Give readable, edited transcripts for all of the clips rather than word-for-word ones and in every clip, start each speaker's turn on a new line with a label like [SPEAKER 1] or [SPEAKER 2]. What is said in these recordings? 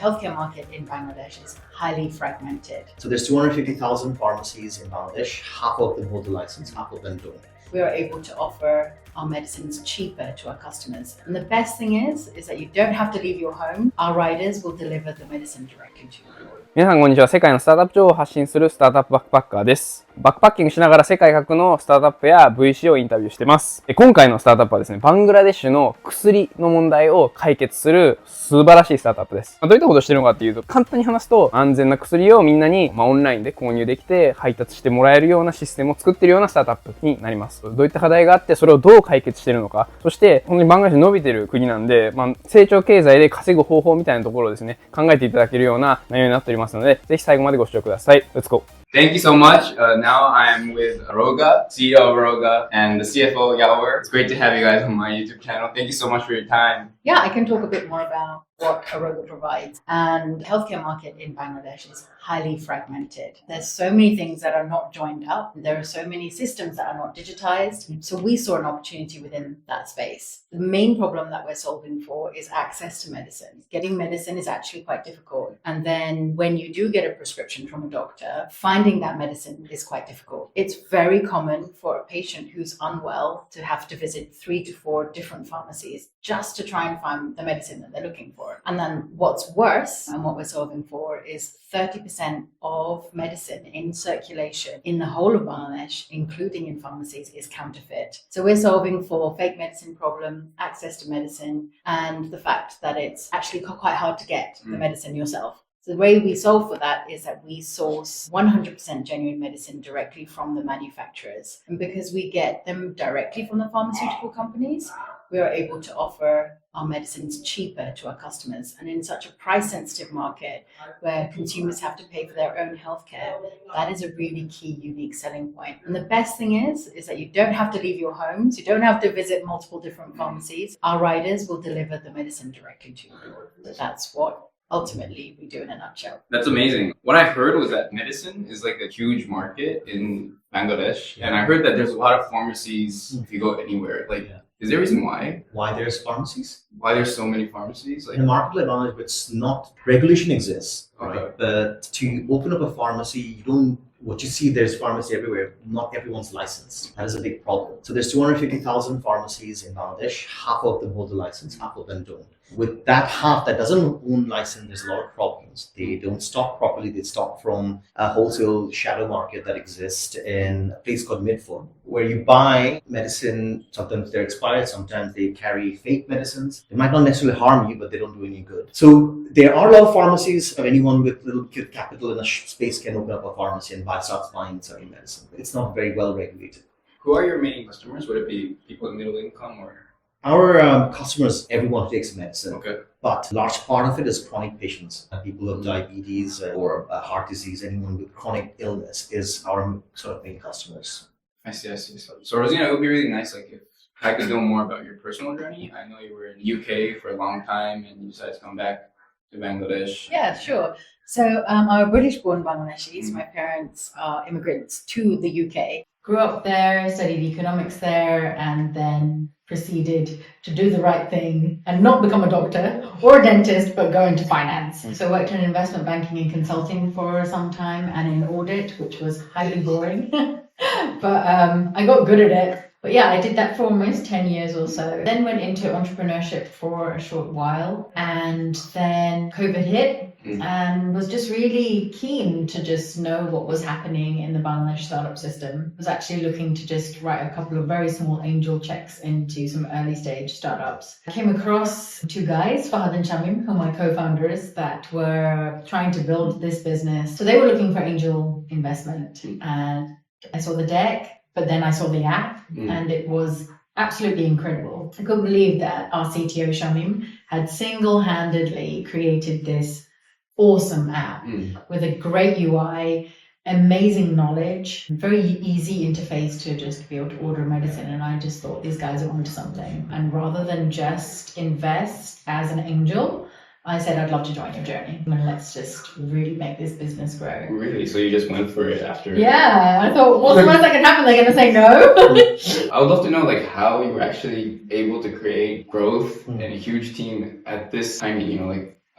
[SPEAKER 1] healthcare market in Bangladesh is highly fragmented.
[SPEAKER 2] So there's 250,000 pharmacies in Bangladesh. Half of them hold the license, half of them don't.
[SPEAKER 1] We are able to offer our medicines cheaper to our customers. And the best thing is that you don't have to leave your home. Our riders will deliver the medicine directly to you.
[SPEAKER 3] 皆さんこんにちは。世界のスタートアップ情報を発信するスタートアップバックパッカーです。バックパッキングしながら世界各のスタートアップや VC をインタビューしてます。今回のスタートアップはですね、バングラデシュの薬の問題を解決する素晴らしいスタートアップです。どういったことをしているのかっていうと、簡単に話すと安全な薬をみんなにオンラインで購入できて配達してもらえるようなシステムを作っているようなスタートアップになります。どういった課題があって、それをどう解決しているのか、そして本当にバングラデシュ伸びている国なんで、成長経済で稼ぐ方法みたいなところをですね、考えていただけるような内容になっておりますので、ぜひ最後までご視聴ください。Let's go!
[SPEAKER 4] Thank you so much. Now I'm with Aroga, CEO of Aroga, and the CFO, Yalwer. It's great to have you guys on my YouTube channel. Thank you so much for your time.
[SPEAKER 1] Yeah, I can talk a bit more about what Aroga provides. And the healthcare market in Bangladesh is highly fragmented. There's so many things that are not joined up. There are so many systems that are not digitized. So we saw an opportunity within that space. The main problem that we're solving for is access to medicine. Getting medicine is actually quite difficult. And then when you do get a prescription from a doctor, finding that medicine is quite difficult. It's very common for a patient who's unwell to have to visit 3 to 4 different pharmacies just to try and find the medicine that they're looking for. And then what's worse, and what we're solving for, is 30% of medicine in circulation in the whole of Bangladesh, including in pharmacies, is counterfeit. So we're solving for fake medicine problem, access to medicine, and the fact that it's actually quite hard to get the medicine yourself. So the way we solve for that is that we source 100% genuine medicine directly from the manufacturers. And because we get them directly from the pharmaceutical companies, we are able to offer our medicines cheaper to our customers. And in such a price-sensitive market where consumers have to pay for their own healthcare, that is a really key, unique selling point. And the best thing is that you don't have to leave your homes. You don't have to visit multiple different pharmacies. Our riders will deliver the medicine directly to you. So that's what ultimately we do in a nutshell.
[SPEAKER 4] That's amazing. What I heard was that medicine is like a huge market in Bangladesh. And I heard that there's a lot of pharmacies if you go anywhere. Is there a reason why?
[SPEAKER 2] Why there's pharmacies?
[SPEAKER 4] Why there's so many pharmacies?
[SPEAKER 2] In a market like Bangladesh, it's not, regulation exists, right?
[SPEAKER 4] Okay.
[SPEAKER 2] But to open up a pharmacy, what you see, there's pharmacy everywhere. Not everyone's licensed. That is a big problem. So there's 250,000 pharmacies in Bangladesh. Half of them hold the license, half of them don't. With that half that doesn't own license, there's a lot of problems. They don't stock properly. They stock from a wholesale shadow market that exists in a place called Midford, where you buy medicine. Sometimes they're expired. Sometimes they carry fake medicines. They might not necessarily harm you, but they don't do any good. So there are a lot of pharmacies. Anyone with little capital in a space can open up a pharmacy and starts buying certain medicine. It's not very well regulated.
[SPEAKER 4] Who are your main customers? Would it be people in middle income or?
[SPEAKER 2] Our customers, everyone takes medicine.
[SPEAKER 4] Okay.
[SPEAKER 2] But a large part of it is chronic patients. People with diabetes or heart disease, anyone with chronic illness is our sort of main customers.
[SPEAKER 4] I see. So Rosina, it would be really nice if I could know more about your personal journey. I know you were in the UK for a long time and you decided to come back to Bangladesh.
[SPEAKER 1] Yeah, sure. So I'm British-born Bangladeshis. My parents are immigrants to the UK. Grew up there, studied economics there, and then proceeded to do the right thing and not become a doctor or a dentist, but go into finance. So I worked in investment banking and consulting for some time and in audit, which was highly boring. But I got good at it. But yeah, I did that for almost 10 years or so. Then went into entrepreneurship for a short while. And then COVID hit and was just really keen to just know what was happening in the Bangladesh startup system. Was actually looking to just write a couple of very small angel checks into some early stage startups. I came across 2 guys, Fahad and Shamim, who are my co-founders, that were trying to build this business. So they were looking for angel investment. And I saw the deck. But then I saw the app and it was absolutely incredible. I couldn't believe that our CTO Shamim had single-handedly created this awesome app with a great UI, amazing knowledge, very easy interface to just be able to order medicine. And I just thought these guys are onto something. And rather than just invest as an angel, I said, I'd love to join your journey. And let's just really make this business grow.
[SPEAKER 4] Really? So you just went for it after?
[SPEAKER 1] Yeah. I thought, what's the worst that can happen? They're going to say no.
[SPEAKER 4] I would love to know how you were actually able to create growth and a huge team at this time.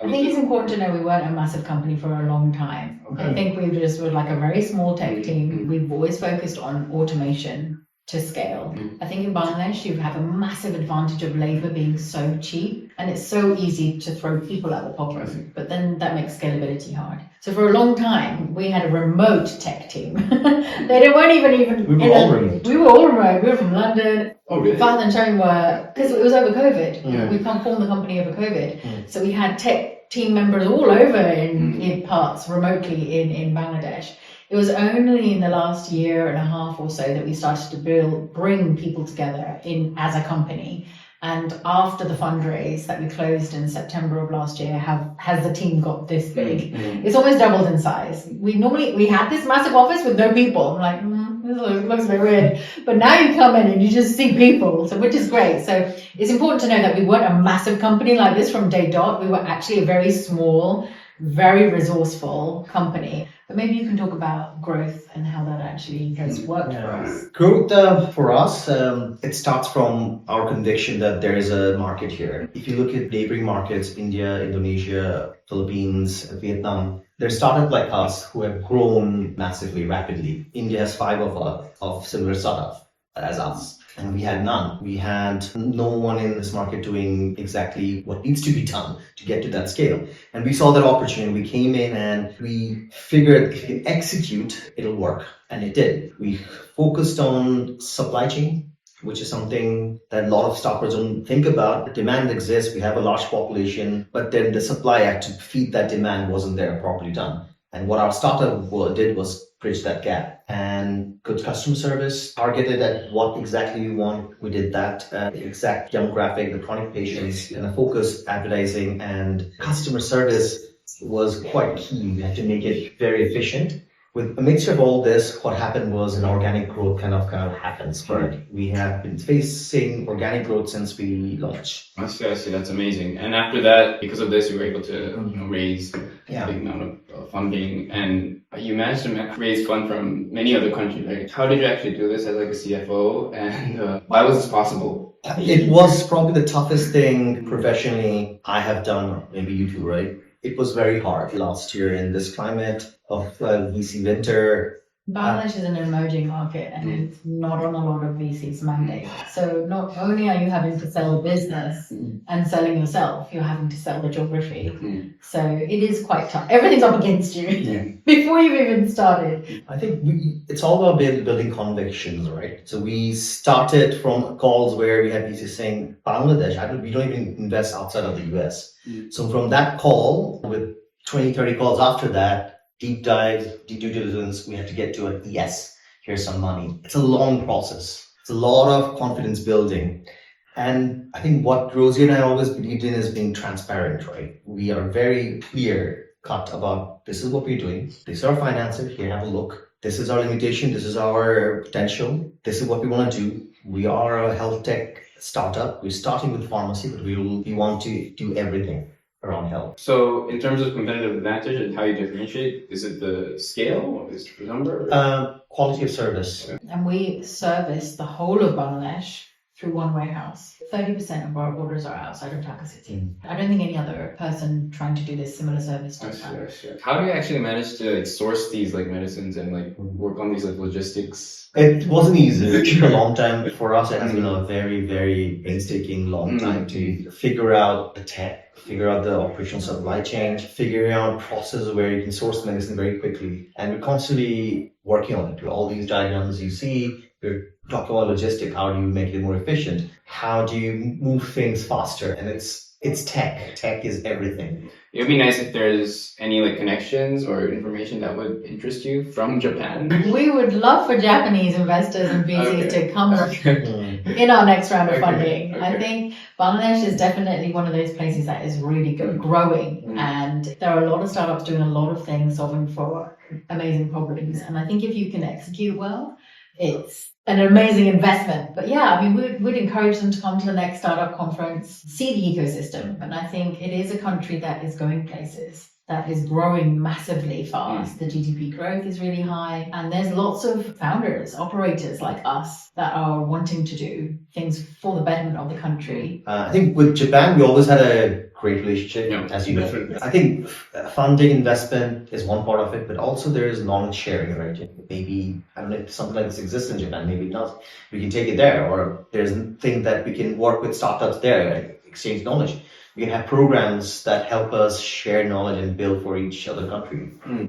[SPEAKER 1] I think it's important to know we weren't a massive company for a long time.
[SPEAKER 4] Okay.
[SPEAKER 1] I think we just were like a very small tech team. We've always focused on automation to scale. I think in Bangladesh you have a massive advantage of labor being so cheap, and it's so easy to throw people at the problem, but then that makes scalability hard. So for a long time we had a remote tech team. weren't even
[SPEAKER 2] We were all remote.
[SPEAKER 1] We were all remote. We were from London.
[SPEAKER 4] Oh, really?
[SPEAKER 1] Father and Tony were, because it was over COVID.
[SPEAKER 2] Yeah.
[SPEAKER 1] We can't form the company over COVID. So we had tech team members all over in parts remotely in Bangladesh. It was only in the last year and a half or so that we started to bring people together as a company. And after the fundraise that we closed in September of last year, has the team got this big? It's almost doubled in size. We had this massive office with no people. I'm like, this looks a bit weird. But now you come in and you just see people, which is great. So it's important to know that we weren't a massive company like this from day dot. We were actually a very small, very resourceful company. But maybe you can talk about growth and how that actually has worked for us.
[SPEAKER 2] Growth for us, it starts from our conviction that there is a market here. If you look at neighboring markets, India, Indonesia, Philippines, Vietnam, there's startups like us who have grown massively, rapidly. India has 5 of similar startups as us. And we had none. We had no one in this market doing exactly what needs to be done to get to that scale. And we saw that opportunity. We came in and we figured if we can execute, it'll work. And it did. We focused on supply chain, which is something that a lot of startups don't think about. The demand exists. We have a large population, but then the supply to feed that demand wasn't there properly done. And what our startup did was bridge that gap. And good customer service, targeted at what exactly we want. We did that. Exact demographic, the chronic patients, and a focused advertising and customer service was quite key. We had to make it very efficient. With a mixture of all this, what happened was an organic growth kind of happens. But we have been facing organic growth since we launched.
[SPEAKER 4] I see. That's amazing. And after that, because of this, you were able to raise a big amount of funding, and you managed to raise fund from many other countries. Right? How did you actually do this as like a CFO, and why was this possible?
[SPEAKER 2] It was probably the toughest thing professionally I have done. Maybe you too, right? It was very hard last year in this climate of VC winter.
[SPEAKER 1] Bangladesh is an emerging market and it's not on a lot of VCs' mandates. So not only are you having to sell a business and selling yourself, you're having to sell the geography. So it is quite tough. Everything's up against you before you've even started.
[SPEAKER 2] I think it's all about building convictions, right? So we started from calls where we had VCs saying, Bangladesh, we don't even invest outside of the US. So from that call, with 20, 30 calls after that, deep dives, deep due diligence, we had to get to a yes, here's some money. It's a long process. It's a lot of confidence building. And I think what Rosie and I always believed in is being transparent, right? We are very clear cut about this is what we're doing. These are our finances. Here, have a look. This is our limitation. This is our potential. This is what we want to do. We are a health tech startup. We're starting with pharmacy, but we want to do everything around health.
[SPEAKER 4] So in terms of competitive advantage and how you differentiate, is it the scale or is it the number?
[SPEAKER 2] Quality of service.
[SPEAKER 1] And we service the whole of Bangladesh through one warehouse. 30% of our orders are outside of Dhaka City. I don't think any other person trying to do this similar service does that.
[SPEAKER 4] How do you actually manage to source these medicines and work on these logistics?
[SPEAKER 2] It wasn't easy. It took a long time for us. It has been a very, very painstaking long time to figure out the tech, figure out the operational supply chain, figuring out processes where you can source medicine very quickly. And we're constantly working on it. With all these diagrams you see, we're talking about logistics. How do you make it more efficient? How do you move things faster? And it's tech. Tech is everything.
[SPEAKER 4] It would be nice if there's any connections or information that would interest you from Japan.
[SPEAKER 1] We would love for Japanese investors and VCs to come in our next round of funding. I think Bangladesh is definitely one of those places that is really growing, and there are a lot of startups doing a lot of things, solving for amazing problems. And I think if you can execute well, it's an amazing investment. But yeah, I mean, we'd encourage them to come to the next startup conference, see the ecosystem. And I think it is a country that is going places, that is growing massively fast. The GDP growth is really high. And there's lots of founders, operators like us that are wanting to do things for the betterment of the country.
[SPEAKER 2] I think with Japan, we always had a great relationship,
[SPEAKER 4] Yeah,
[SPEAKER 2] as you know.
[SPEAKER 4] definitely.
[SPEAKER 2] I think funding investment is one part of it, but also there is knowledge sharing, right? Maybe, I don't know if something like this exists in Japan, maybe not. We can take it there, or there's a thing that we can work with startups there, right? Exchange knowledge. We can have programs that help us share knowledge and build for each other country.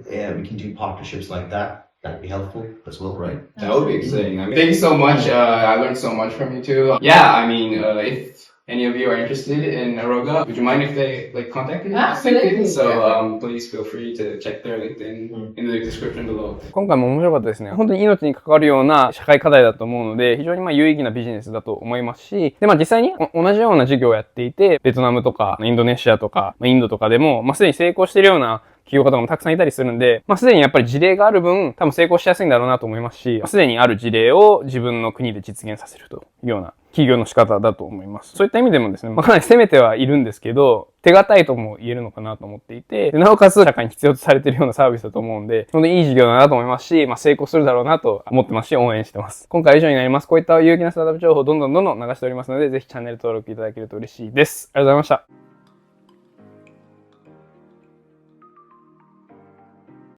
[SPEAKER 2] Yeah, we can do partnerships like that. That'd be helpful as well, right?
[SPEAKER 4] That would be exciting. I mean, thank you so much. I learned so much from you too. Yeah, I mean, if any of you are interested in Aroga, would you mind if they contact you?
[SPEAKER 1] Absolutely.
[SPEAKER 4] So please feel free to check their LinkedIn in the description below.
[SPEAKER 3] 今回も面白かったですね。本当に命に関わるような社会課題だと思うので、非常に有意義なビジネスだと思いますし、で、実際に同じような事業をやっていて、ベトナムとかインドネシアとかインドとかでも、すでに成功しているような企業家とかもたくさんいたりするんで、すでにやっぱり事例がある分、多分成功しやすいんだろうなと思いますし、すでにある事例を自分の国で実現させるというような企業の仕方だと思います。そういった意味でもですね、かなり攻めてはいるんですけど、手堅いとも言えるのかなと思っていて、なおかつ社会に必要とされているようなサービスだと思うんで、本当にいい事業だなと思いますし、成功するだろうなと思ってますし、応援してます。今回は以上になります。こういった有益なスタートアップ情報をどんどん流しておりますので、ぜひチャンネル登録いただけると嬉しいです。ありがとうございました。